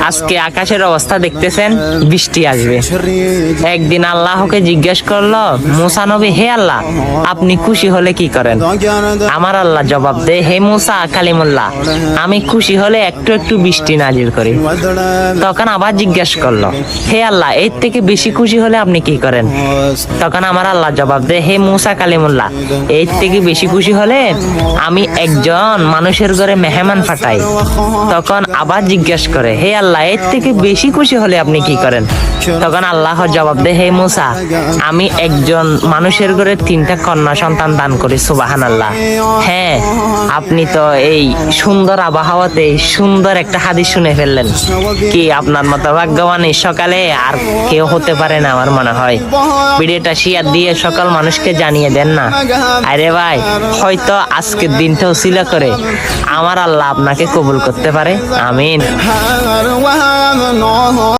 আজকে আকাশের অবস্থা দেখতেছেন, বৃষ্টি আসবে। একদিন আল্লাহকে জিজ্ঞেস করলো মুসা নবী, হে আল্লাহ, আপনি খুশি হলে কি করেন? আমার আল্লাহ জবাব দেয়, হে মুসা কালিমুল্লাহ, আমি খুশি হলে একটু একটু বৃষ্টি নাজিল করি। তখন আবার জিজ্ঞেস করলো, হে আল্লাহ, এর থেকে বেশি খুশি হলে আপনি কি করেন? তখন আমার আল্লাহ জবাব দেয়, হে মুসা কালিমুল্লাহ, এর থেকে বেশি খুশি হলে আমি একজন মানুষের ঘরে মেহমান পাঠাই। তখন আবার জিজ্ঞেস করে, হে আল্লাহ, এর থেকে বেশি খুশি হলে আপনি কি করেন? তখন আল্লাহ জবাব দেয়, হে মুসা, আমি একজন মানুষের ঘরে 3টা কন্যা সন্তান দান করি। সুবহানাল্লাহ। হ্যাঁ, আপনি তো এই সুন্দর আবহাওয়াতে সুন্দর একটা হাদিস শুনে ফেললেন। কি আপনার মতো ভাগ্যবান এই সকালে আর কেউ হতে পারে না আমার মনে হয়। ভিডিওটা শেয়ার দিয়ে সকল মানুষকে জানিয়ে দেন না। আরে ভাই, হয়তো আজকের দিনটা উসিলা করে আমার আল্লাহ আপনাকে কবুল করতে পারে। আমিন।